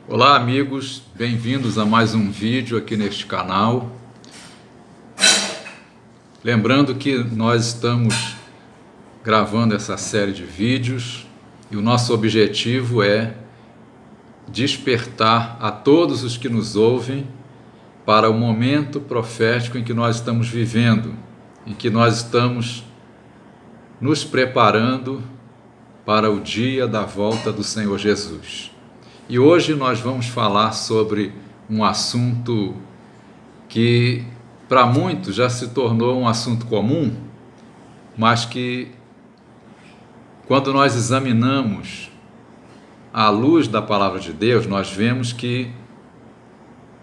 Olá amigos, bem-vindos a mais um vídeo aqui neste canal. Lembrando que nós estamos gravando essa série de vídeos e o nosso objetivo é despertar a todos os que nos ouvem para o momento profético em que nós estamos vivendo, em que nós estamos nos preparando para o dia da volta do Senhor Jesus. E hoje nós vamos falar sobre um assunto que para muitos já se tornou um assunto comum, mas que quando nós examinamos à luz da palavra de Deus, nós vemos que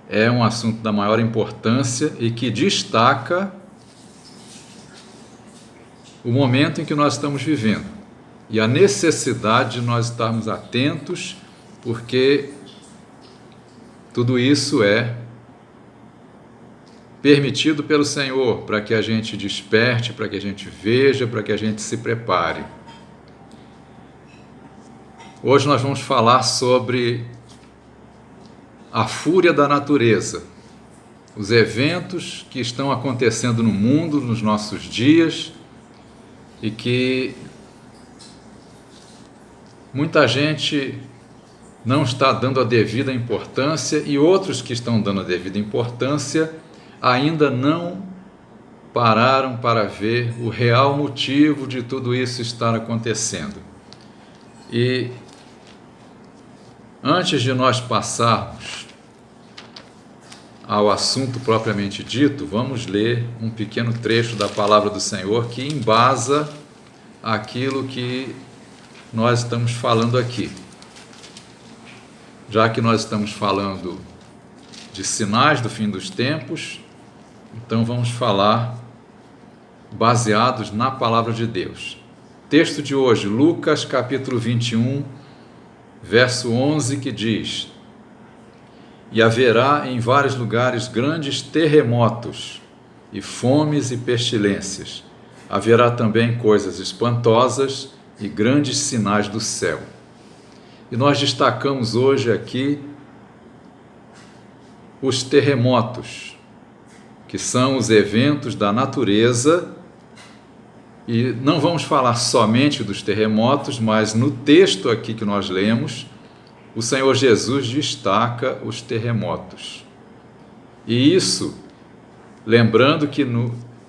é um assunto da maior importância e que destaca o momento em que nós estamos vivendo e a necessidade de nós estarmos atentos, porque tudo isso é permitido pelo Senhor para que a gente desperte, para que a gente veja, para que a gente se prepare. Hoje nós vamos falar sobre a fúria da natureza, os eventos que estão acontecendo no mundo nos nossos dias e que muita gente não está dando a devida importância e outros que estão dando a devida importância ainda não pararam para ver o real motivo de tudo isso estar acontecendo. E antes de nós passarmos ao assunto propriamente dito, vamos ler um pequeno trecho da palavra do Senhor que embasa aquilo que nós estamos falando aqui. Já que nós estamos falando de sinais do fim dos tempos, então vamos falar baseados na palavra de Deus. Texto de hoje, Lucas capítulo 21, verso 11, que diz: E haverá em vários lugares grandes terremotos, e fomes e pestilências. Haverá também coisas espantosas e grandes sinais do céu. E nós destacamos hoje aqui os terremotos, que são os eventos da natureza, e não vamos falar somente dos terremotos, mas no texto aqui que nós lemos, o Senhor Jesus destaca os terremotos. E isso, lembrando que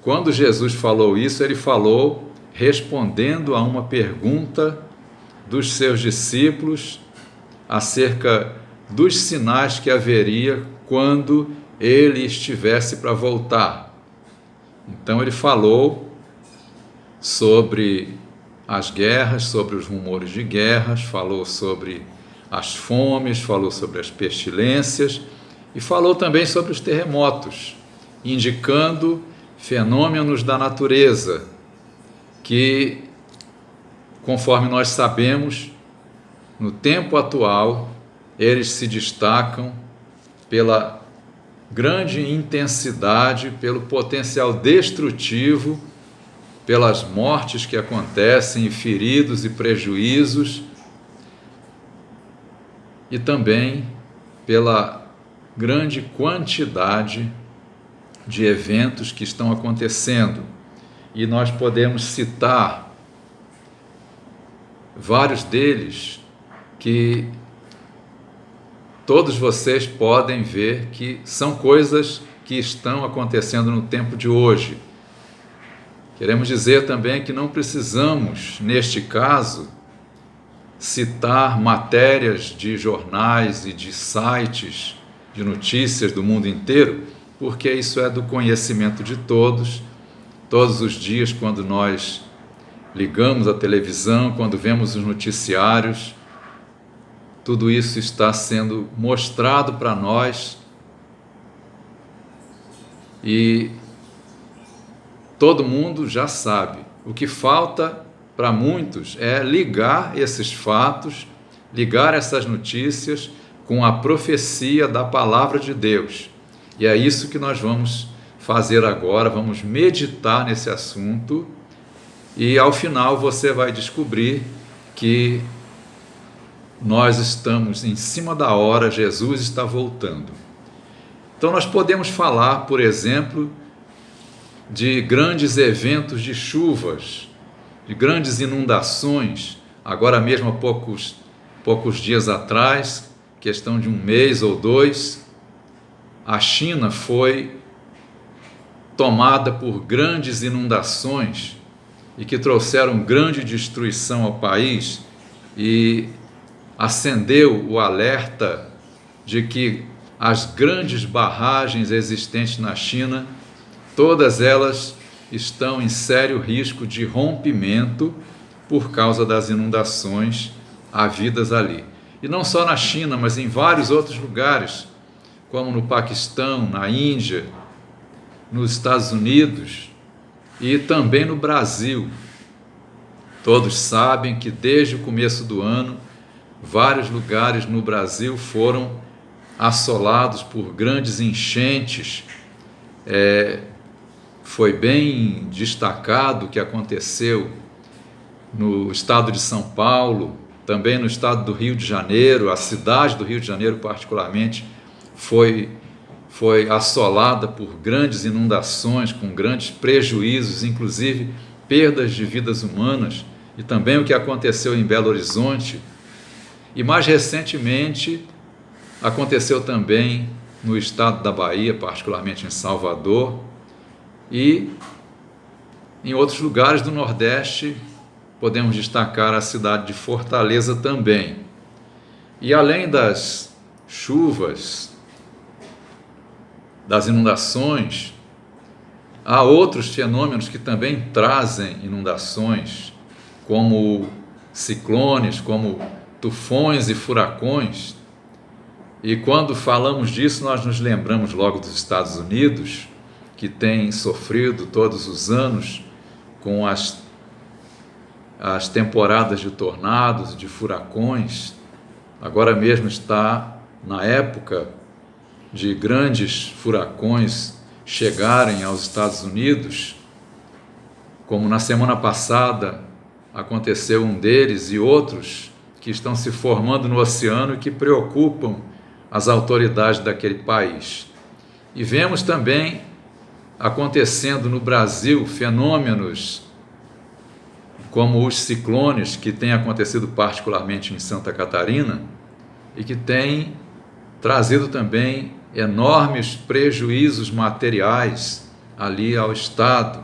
quando Jesus falou isso, ele falou respondendo a uma pergunta dos seus discípulos acerca dos sinais que haveria quando ele estivesse para voltar. Então ele falou sobre as guerras, sobre os rumores de guerras, falou sobre as fomes, falou sobre as pestilências e falou também sobre os terremotos, indicando fenômenos da natureza que, conforme nós sabemos, no tempo atual, eles se destacam pela grande intensidade, pelo potencial destrutivo, pelas mortes que acontecem, e feridos e prejuízos, e também pela grande quantidade de eventos que estão acontecendo. E nós podemos citar vários deles que todos vocês podem ver que são coisas que estão acontecendo no tempo de hoje. Queremos dizer também que não precisamos, neste caso, citar matérias de jornais e de sites de notícias do mundo inteiro, porque isso é do conhecimento de todos. Todos os dias, quando nós ligamos a televisão, quando vemos os noticiários, tudo isso está sendo mostrado para nós e todo mundo já sabe. O que falta para muitos é ligar esses fatos, ligar essas notícias com a profecia da palavra de Deus. E é isso que nós vamos fazer agora, vamos meditar nesse assunto e ao final você vai descobrir que nós estamos em cima da hora, Jesus está voltando. Então nós podemos falar, por exemplo, de grandes eventos de chuvas, de grandes inundações. Agora mesmo, há poucos dias atrás, questão de um mês ou dois, a China foi tomada por grandes inundações e que trouxeram grande destruição ao país, e acendeu o alerta de que as grandes barragens existentes na China, todas elas estão em sério risco de rompimento por causa das inundações havidas ali. E não só na China, mas em vários outros lugares, como no Paquistão, na Índia, nos Estados Unidos e também no Brasil. Todos sabem que desde o começo do ano, vários lugares no Brasil foram assolados por grandes enchentes. Foi bem destacado o que aconteceu no estado de São Paulo, também no estado do Rio de Janeiro. A cidade do Rio de Janeiro, particularmente, foi assolada por grandes inundações, com grandes prejuízos, inclusive perdas de vidas humanas, e também o que aconteceu em Belo Horizonte. E mais recentemente aconteceu também no estado da Bahia, particularmente em Salvador, e em outros lugares do Nordeste. Podemos destacar a cidade de Fortaleza também. E além das chuvas, das inundações, há outros fenômenos que também trazem inundações, como ciclones, como tufões e furacões. E quando falamos disso, nós nos lembramos logo dos Estados Unidos, que tem sofrido todos os anos com as temporadas de tornados, de furacões. Agora mesmo está na época de grandes furacões chegarem aos Estados Unidos, como na semana passada aconteceu um deles, e outros que estão se formando no oceano e que preocupam as autoridades daquele país. E vemos também acontecendo no Brasil fenômenos como os ciclones, que têm acontecido particularmente em Santa Catarina e que têm trazido também enormes prejuízos materiais ali ao estado.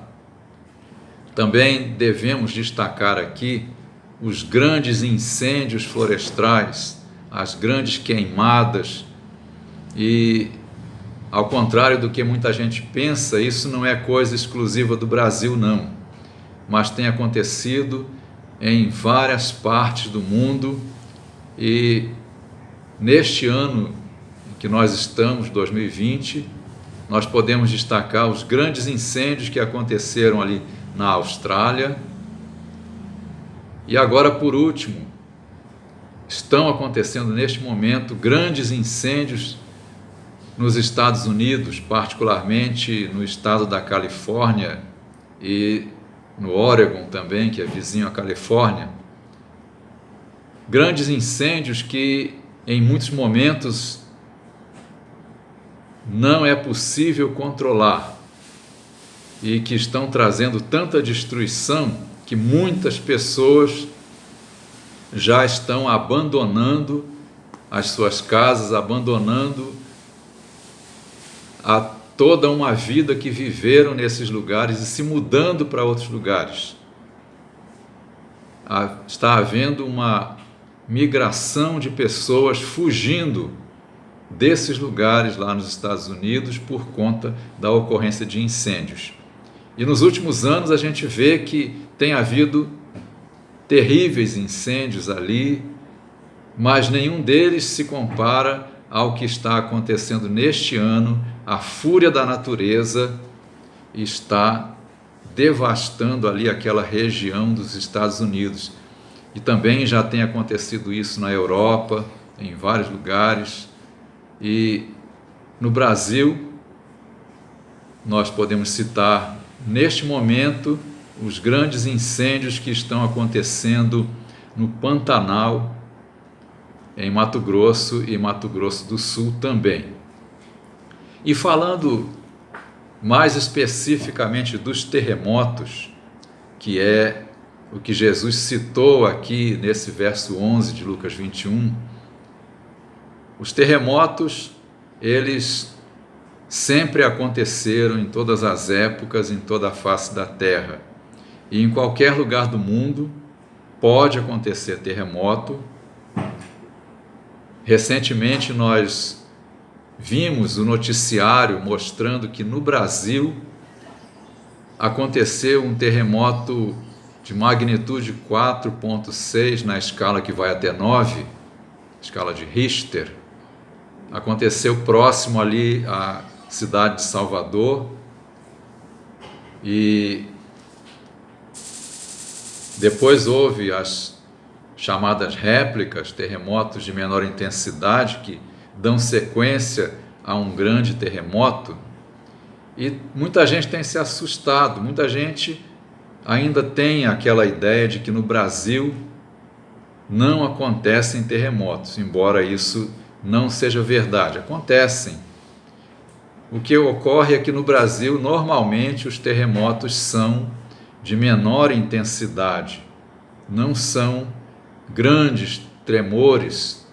Também devemos destacar aqui os grandes incêndios florestais, as grandes queimadas. E, ao contrário do que muita gente pensa, isso não é coisa exclusiva do Brasil, não, mas tem acontecido em várias partes do mundo. E neste ano que nós estamos, 2020, nós podemos destacar os grandes incêndios que aconteceram ali na Austrália. E agora, por último, estão acontecendo neste momento grandes incêndios nos Estados Unidos, particularmente no estado da Califórnia e no Oregon também, que é vizinho à Califórnia. Grandes incêndios que em muitos momentos não é possível controlar e que estão trazendo tanta destruição que muitas pessoas já estão abandonando as suas casas, abandonando toda uma vida que viveram nesses lugares e se mudando para outros lugares. Está havendo uma migração de pessoas fugindo desses lugares lá nos Estados Unidos por conta da ocorrência de incêndios. E nos últimos anos a gente vê que tem havido terríveis incêndios ali, mas nenhum deles se compara ao que está acontecendo neste ano. A fúria da natureza está devastando ali aquela região dos Estados Unidos. E também já tem acontecido isso na Europa, em vários lugares. E no Brasil, nós podemos citar neste momento os grandes incêndios que estão acontecendo no Pantanal, em Mato Grosso e Mato Grosso do Sul também. E falando mais especificamente dos terremotos, que é o que Jesus citou aqui nesse verso 11 de Lucas 21, os terremotos, eles sempre aconteceram em todas as épocas, em toda a face da terra. E em qualquer lugar do mundo pode acontecer terremoto. Recentemente nós vimos o noticiário mostrando que no Brasil aconteceu um terremoto de magnitude 4,6 na escala que vai até 9, escala de Richter. Aconteceu próximo ali à cidade de Salvador e depois houve as chamadas réplicas, terremotos de menor intensidade que dão sequência a um grande terremoto, e muita gente tem se assustado, muita gente ainda tem aquela ideia de que no Brasil não acontecem terremotos, embora isso não seja verdade, acontecem. O que ocorre é que no Brasil, normalmente, os terremotos são de menor intensidade, não são grandes tremores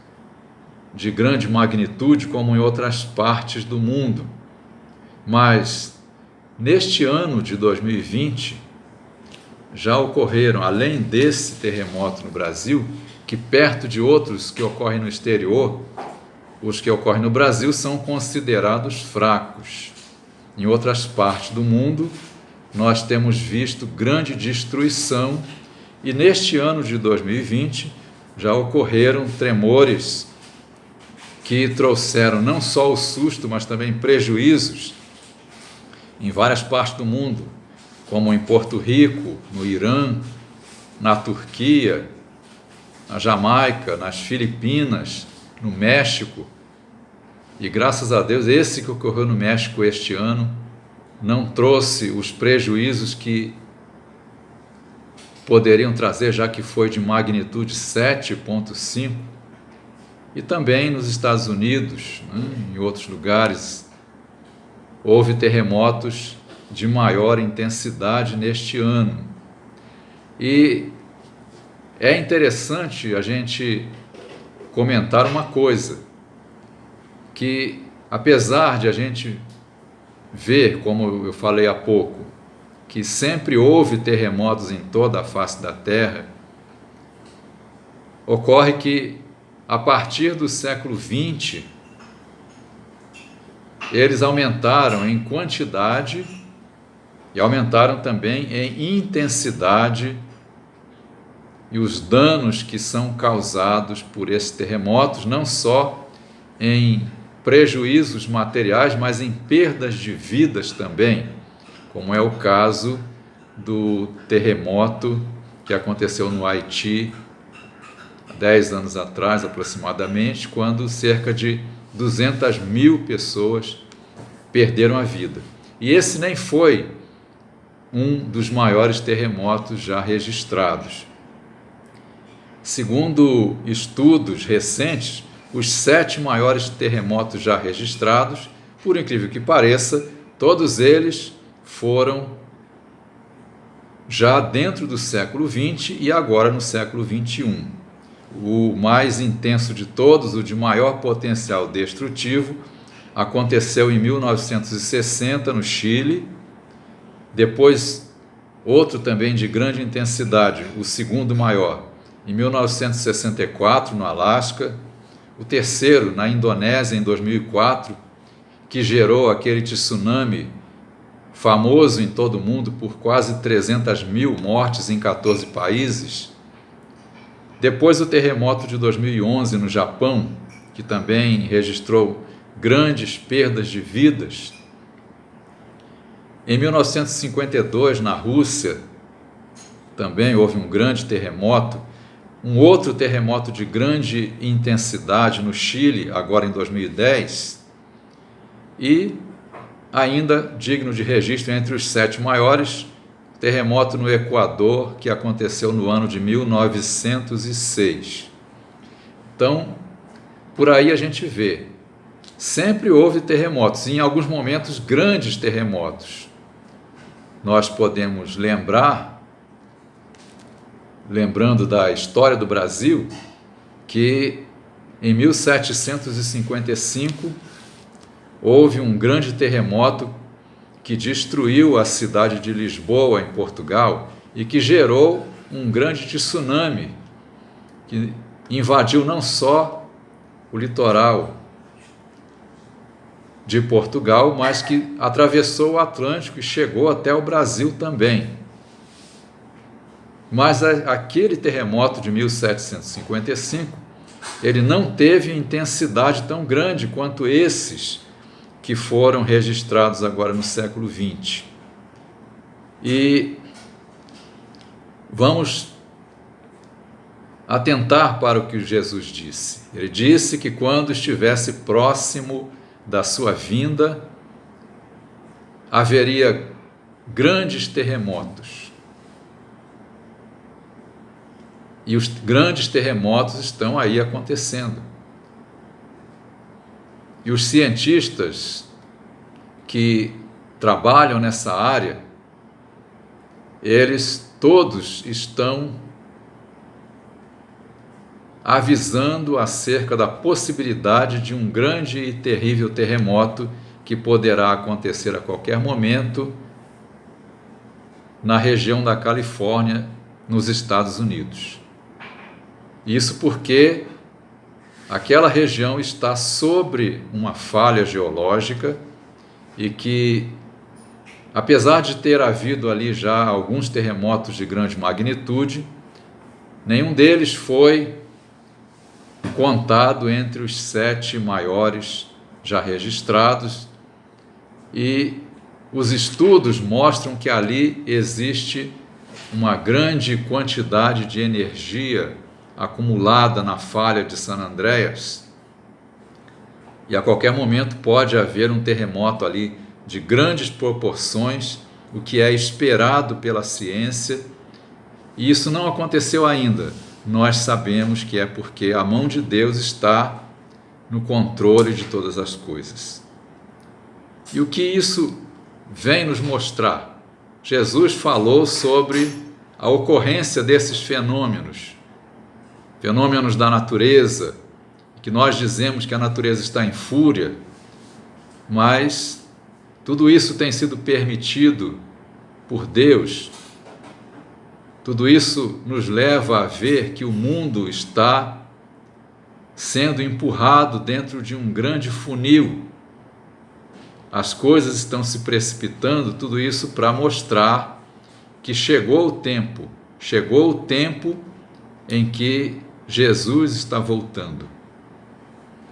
de grande magnitude como em outras partes do mundo. Mas neste ano de 2020 já ocorreram, além desse terremoto no Brasil, que perto de outros que ocorrem no exterior, os que ocorrem no Brasil são considerados fracos. Em outras partes do mundo, nós temos visto grande destruição, e neste ano de 2020 já ocorreram tremores que trouxeram não só o susto, mas também prejuízos em várias partes do mundo, como em Porto Rico, no Irã, na Turquia, na Jamaica, nas Filipinas, no México. E graças a Deus, esse que ocorreu no México este ano não trouxe os prejuízos que poderiam trazer, já que foi de magnitude 7,5. E também nos Estados Unidos, em outros lugares, houve terremotos de maior intensidade neste ano. E é interessante a gente comentar uma coisa, que apesar de a gente ver, como eu falei há pouco, que sempre houve terremotos em toda a face da Terra, ocorre que a partir do século XX, eles aumentaram em quantidade e aumentaram também em intensidade, e os danos que são causados por esses terremotos, não só em prejuízos materiais, mas em perdas de vidas também, como é o caso do terremoto que aconteceu no Haiti 10 anos atrás, aproximadamente, quando cerca de 200 mil pessoas perderam a vida. E esse nem foi um dos maiores terremotos já registrados. Segundo estudos recentes, os 7 maiores terremotos já registrados, por incrível que pareça, todos eles foram já dentro do século XX e agora no século XXI. O mais intenso de todos, o de maior potencial destrutivo, aconteceu em 1960 no Chile, depois outro também de grande intensidade, o segundo maior, em 1964 no Alasca, o terceiro na Indonésia em 2004, que gerou aquele tsunami famoso em todo o mundo por quase 300 mil mortes em 14 países. Depois o terremoto de 2011 no Japão, que também registrou grandes perdas de vidas. Em 1952, na Rússia, também houve um grande terremoto. Um outro terremoto de grande intensidade no Chile, agora em 2010. E, ainda digno de registro entre os 7 maiores, terremoto no Equador, que aconteceu no ano de 1906. Então, por aí a gente vê. Sempre houve terremotos, e em alguns momentos grandes terremotos. Nós podemos lembrando da história do Brasil, que em 1755 houve um grande terremoto que destruiu a cidade de Lisboa, em Portugal, e que gerou um grande tsunami, que invadiu não só o litoral de Portugal, mas que atravessou o Atlântico e chegou até o Brasil também. Mas aquele terremoto de 1755, ele não teve intensidade tão grande quanto esses que foram registrados agora no século XX. E vamos atentar para o que Jesus disse. Ele disse que quando estivesse próximo da sua vinda, haveria grandes terremotos. E os grandes terremotos estão aí acontecendo. E os cientistas que trabalham nessa área, eles todos estão avisando acerca da possibilidade de um grande e terrível terremoto que poderá acontecer a qualquer momento na região da Califórnia, nos Estados Unidos. Isso porque aquela região está sobre uma falha geológica e que, apesar de ter havido ali já alguns terremotos de grande magnitude, nenhum deles foi contado entre os 7 maiores já registrados, e os estudos mostram que ali existe uma grande quantidade de energia acumulada na falha de San Andreas, e a qualquer momento pode haver um terremoto ali de grandes proporções, o que é esperado pela ciência, e isso não aconteceu ainda. Nós sabemos que é porque a mão de Deus está no controle de todas as coisas. E o que isso vem nos mostrar? Jesus falou sobre a ocorrência desses fenômenos da natureza, que nós dizemos que a natureza está em fúria, mas tudo isso tem sido permitido por Deus. Tudo isso nos leva a ver que o mundo está sendo empurrado dentro de um grande funil. As coisas estão se precipitando, tudo isso para mostrar que chegou o tempo em que Jesus está voltando.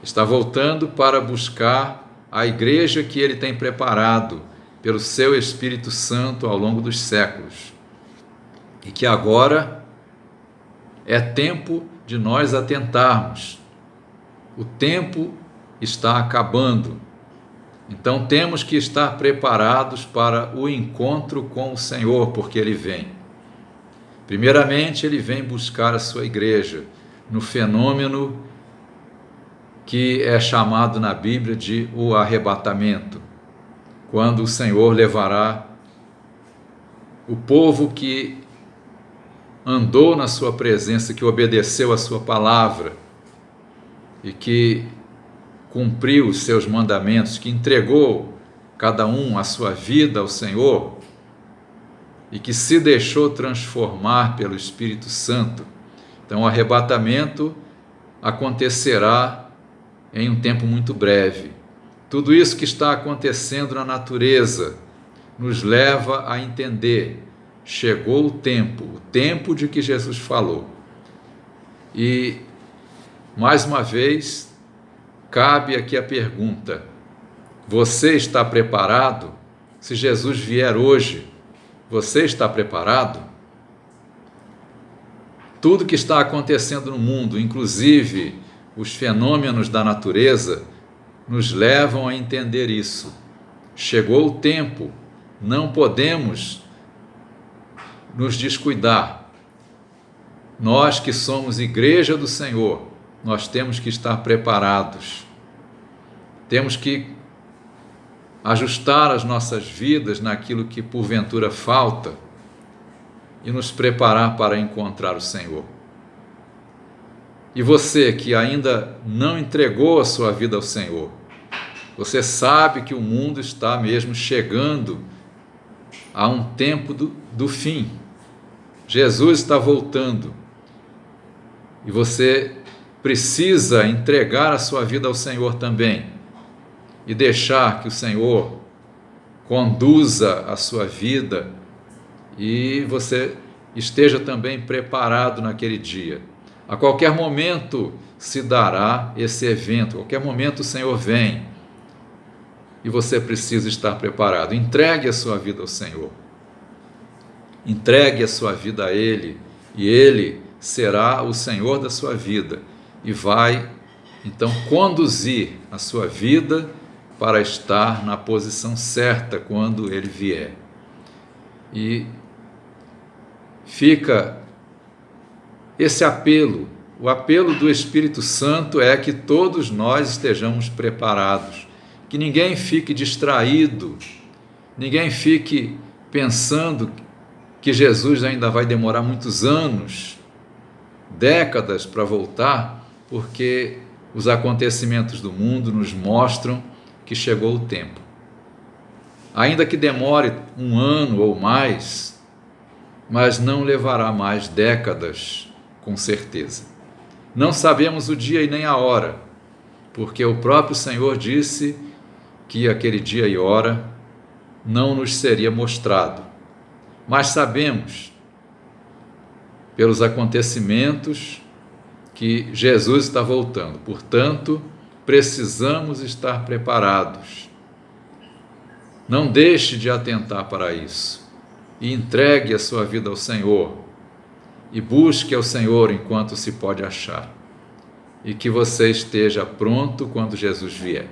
Está voltando para buscar a igreja que ele tem preparado pelo seu Espírito Santo ao longo dos séculos. E que agora é tempo de nós atentarmos. O tempo está acabando. Então temos que estar preparados para o encontro com o Senhor, porque Ele vem. Primeiramente, Ele vem buscar a sua igreja no fenômeno que é chamado na Bíblia de o arrebatamento, quando o Senhor levará o povo que andou na sua presença, que obedeceu a sua palavra e que cumpriu os seus mandamentos, que entregou cada um a sua vida ao Senhor e que se deixou transformar pelo Espírito Santo. Então o arrebatamento acontecerá em um tempo muito breve. Tudo isso que está acontecendo na natureza nos leva a entender: chegou o tempo de que Jesus falou. E, mais uma vez, cabe aqui a pergunta: você está preparado? Se Jesus vier hoje, você está preparado? Tudo que está acontecendo no mundo, inclusive os fenômenos da natureza, nos levam a entender isso. Chegou o tempo, não podemos nos descuidar. Nós que somos igreja do Senhor, nós temos que estar preparados. Temos que ajustar as nossas vidas naquilo que porventura falta e nos preparar para encontrar o Senhor. E você que ainda não entregou a sua vida ao Senhor, você sabe que o mundo está mesmo chegando a um tempo do fim. Jesus está voltando e você precisa entregar a sua vida ao Senhor também e deixar que o Senhor conduza a sua vida e você esteja também preparado naquele dia. A qualquer momento se dará esse evento, a qualquer momento o Senhor vem e você precisa estar preparado. Entregue a sua vida ao Senhor, entregue a sua vida a Ele e Ele será o Senhor da sua vida e vai então conduzir a sua vida para estar na posição certa quando Ele vier. E fica esse apelo, o apelo do Espírito Santo é que todos nós estejamos preparados, que ninguém fique distraído, ninguém fique pensando que Jesus ainda vai demorar muitos anos, décadas para voltar, porque os acontecimentos do mundo nos mostram que chegou o tempo. Ainda que demore 1 ano ou mais, mas não levará mais décadas, com certeza. Não sabemos o dia e nem a hora, porque o próprio Senhor disse que aquele dia e hora não nos seria mostrado. Mas sabemos, pelos acontecimentos, que Jesus está voltando. Portanto, precisamos estar preparados. Não deixe de atentar para isso e entregue a sua vida ao Senhor e busque ao Senhor enquanto se pode achar e que você esteja pronto quando Jesus vier.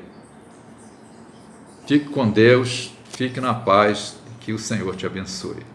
Fique com Deus, fique na paz, que o Senhor te abençoe.